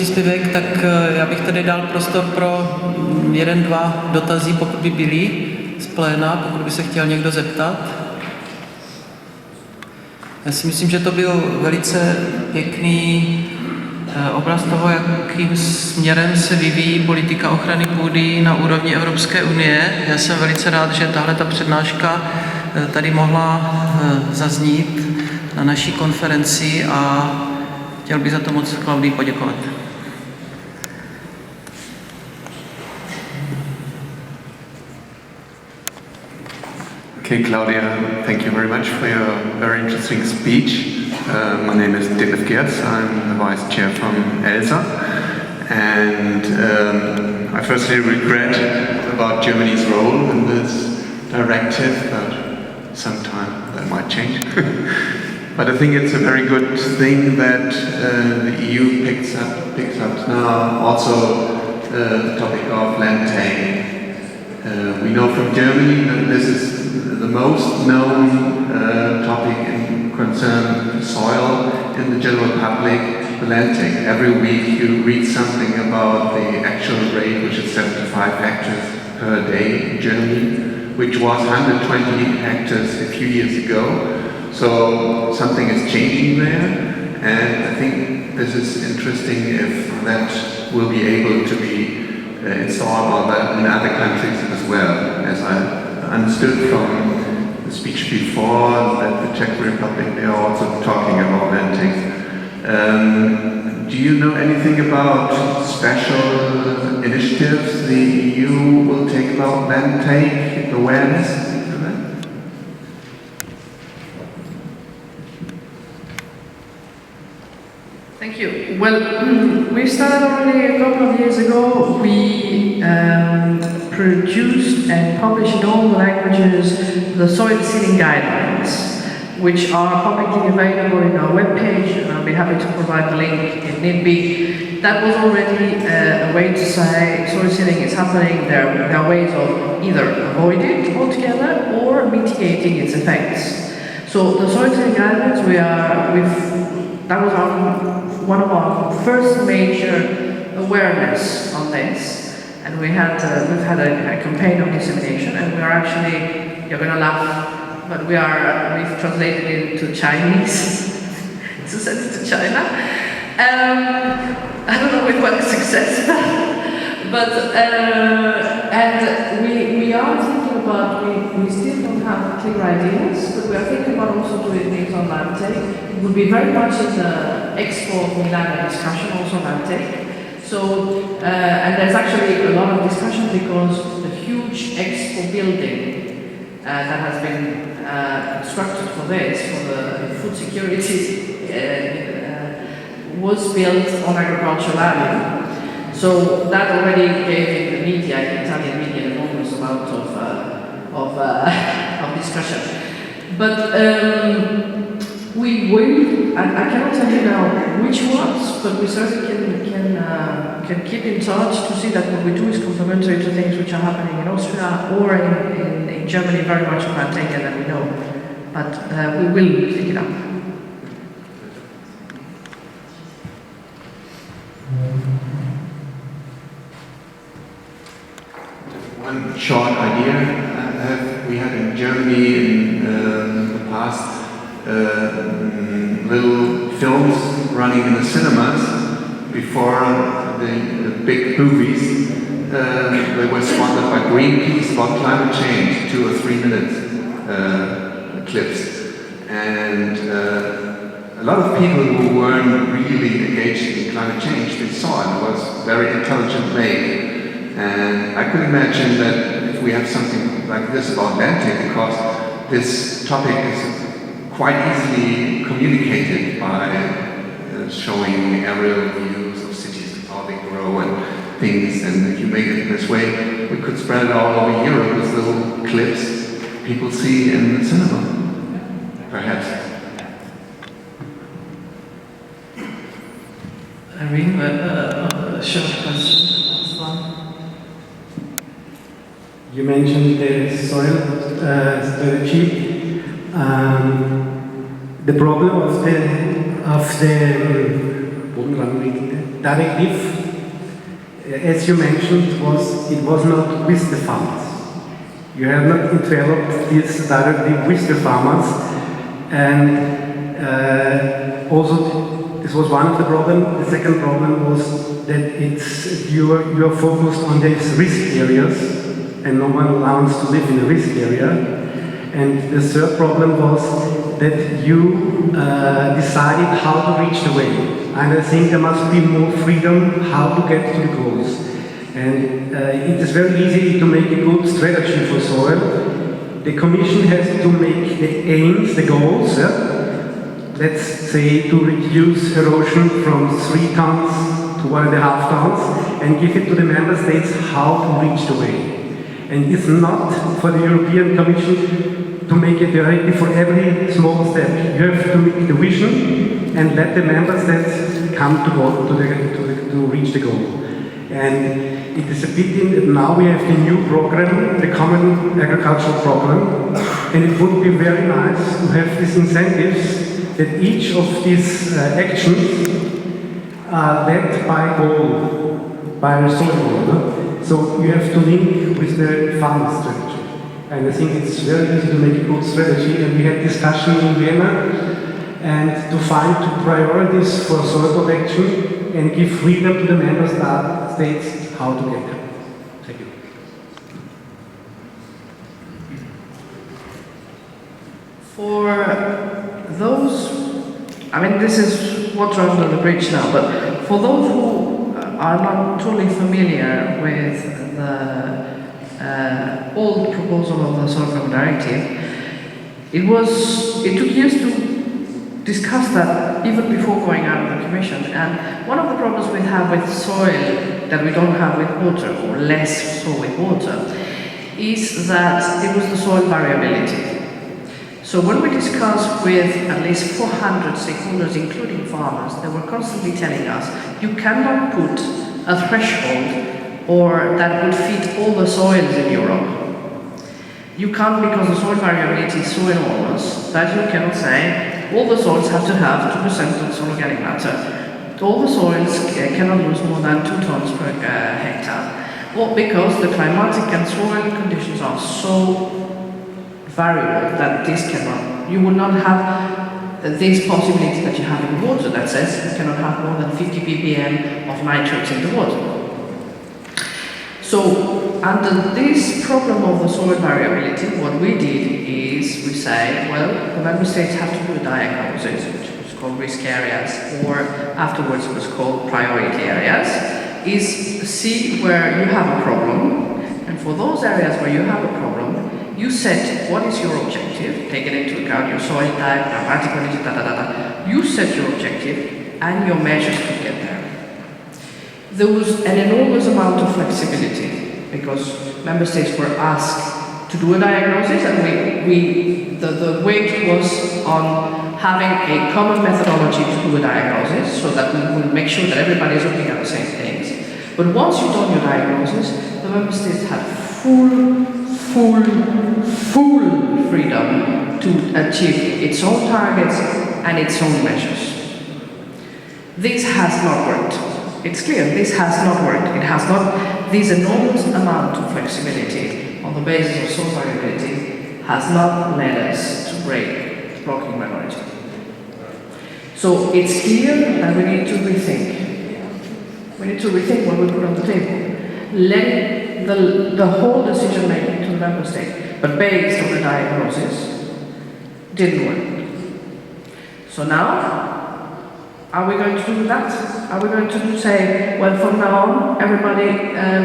příspěvek, tak já bych tady dal prostor pro 1-2 dotazy, pokud by byly z pléna, pokud by se chtěl někdo zeptat. Já si myslím, že to byl velice pěkný obraz toho, jakým směrem se vyvíjí politika ochrany půdy na úrovni Evropské unie. Já jsem velice rád, že tahle ta přednáška tady mohla zaznít na naší konferenci a chtěl bych za to moc Klaudii poděkovat. Okay, Claudia, thank you very much for your very interesting speech. My name is Detlef Gerz. I'm the vice chair from ELSA. And I firstly regret about Germany's role in this directive, but sometime that might change. But I think it's a very good thing that the EU picks up now also the topic of land taking. We know from Germany that this is the most known topic in concern soil in the general public, the land take. Every week you read something about the actual rate, which is 75 hectares per day in Germany, which was 120 hectares a few years ago. So something is changing there, and I think this is interesting if that will be able to be installed in other countries as well. As I understood from the speech before, that the Czech Republic, they are also talking about land takes. Do you know anything about special initiatives the EU will take about land take awareness? Thank you. Well, we started already a couple of years ago. We produced and published in all the languages the soil seeding guidelines, which are publicly available in our webpage, and I'll be happy to provide the link if need be. That was already a way to say soil seeding is happening. There are ways of either avoiding it altogether or mitigating its effects. So the soil seeding guidelines, that was one of our first major awareness on this, and we've had a campaign of dissemination, and we are actually, you're gonna laugh, but we've translated it into Chinese to send it to China. I don't know with what success, but and we are thinking about, we still don't have clear ideas, but we are thinking about also doing things on land take. It would be very much in the Expo Milan discussion also land take. So, and there's actually a lot of discussion because the huge Expo building that has been constructed for this, for the food security, was built on agricultural land. So that already gave in the media, in Italian media, an enormous amount of discussion. But we will, I cannot tell you now which ones, but we certainly can keep in touch to see that what we do is complementary to things which are happening in Austria or in Germany, very much on that data that we know. But we will pick it up. One short idea we had in Germany in the past, little films running in the cinemas before the big movies. They were sponsored by Greenpeace about climate change, 2 or 3 minute clips. And a lot of people who weren't really engaged in climate change, they saw it. It was very intelligent made. And I could imagine that if we have something like this about land take, because this topic is quite easily communicated by showing aerial views of cities and how they grow and things, and if you make it this way, we could spread it all over Europe with little clips people see in the cinema, perhaps. Irene, a short question. You mentioned the soil strategy. The problem of the directive, as you mentioned, it was not with the farmers. You have not developed this directive with the farmers, and also this was one of the problems. The second problem was that you are focused on these risk areas, and no one wants to live in a risk area. And the third problem was that you decided how to reach the way. And I think there must be more freedom how to get to the goals. And it is very easy to make a good strategy for soil. The Commission has to make the aims, the goals, let's say to reduce erosion from 3 tons to 1.5 tons, and give it to the member states how to reach the way. And it's not for the European Commission to make a directive for every small step. You have to make the vision and let the member states come to reach the goal. And it is a pity that now we have the new program, the Common Agricultural Program, and it would be very nice to have these incentives that each of these actions are led by goal, by a soil goal. So you have to link with the farm strategy. And I think it's very easy to make a good strategy, and we had discussion in Vienna and to find 2 priorities for soil protection and give freedom to the member states how to get them. Thank you. For those, I mean, this is water under the bridge now, but for those who are not totally familiar with the old proposal of the Soil Carbon Directive, it took years to discuss that even before going out of the Commission. And one of the problems we have with soil that we don't have with water, or less so with water, is that it was the soil variability. So when we discussed with at least 400 stakeholders, including farmers, they were constantly telling us, you cannot put a threshold or that would fit all the soils in Europe. You can't, because the soil variability is so enormous that you cannot say all the soils have to have 2% of soil organic matter. All the soils cannot lose more than 2 tons per hectare. Or because the climatic and soil conditions are so variable that this cannot, you will not have this possibility that you have in water that says you cannot have more than 50 ppm of nitrates in the water. So under this problem of the soil variability, what we did is we say, well, the member states have to do a diagnosis, which was called risk areas, or afterwards it was called priority areas, is see where you have a problem, and for those areas where you have a problem, you set what is your objective, taking into account your soil type, climatic conditions, you set your objective and your measures to get there. There was an enormous amount of flexibility because member states were asked to do a diagnosis, and the weight was on having a common methodology to do a diagnosis so that we will make sure that everybody is looking at the same things. But once you've done your diagnosis, the member states had full freedom to achieve its own targets and its own measures. This has not worked. It's clear, this has not worked. It has not, this enormous amount of flexibility on the basis of soil variability has not led us to break blocking minority. So it's clear that we need to rethink. We need to rethink what we put on the table. Let the whole decision making to the member state, but based on the diagnosis, didn't work. So now, are we going to do that? Are we going to say, well, from now on, everybody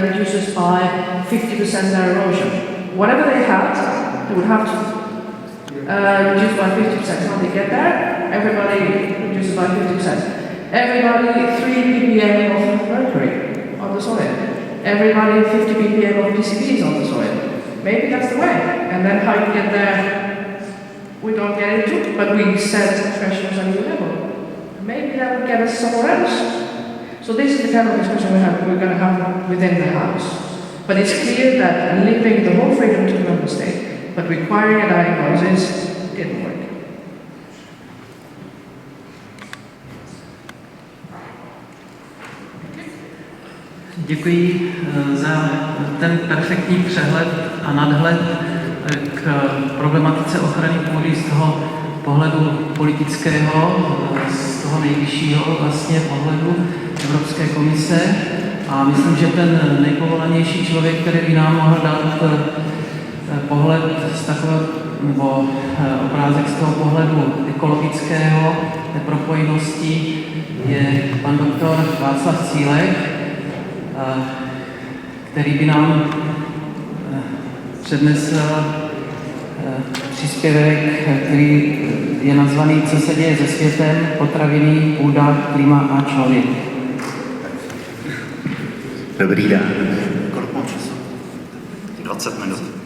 reduces by 50% their erosion? Whatever they had, they would have to reduce by 50%. When they get there, everybody reduces by 50%. Everybody 3 ppm of mercury on the soil. Everybody 50 ppm of PCBs on the soil. Maybe that's the way. And then how you get there, we don't get into, but we set thresholds at the level. Maybe that would get us somewhere else. So this is the kind of discussion we're going to have within the House. But it's clear that leaving the whole freedom to the member state, but requiring a diagnosis, didn't work. Děkuji za ten perfektní přehled a nadhled k problematice ochrany půdy z toho pohledu politického, z toho nejvyššího vlastně pohledu Evropské komise. A myslím, že ten nejpovolanější člověk, který by nám mohl dát pohled z takového, nebo obrázek z toho pohledu ekologického, té propojenosti, je pan doktor Václav Cílek, který by nám přednesl příspěvek, který je nazvaný Co se děje se světem, potraviny, půda, klima a člověk. Dobrý den. Kolik mám času? 20 minut.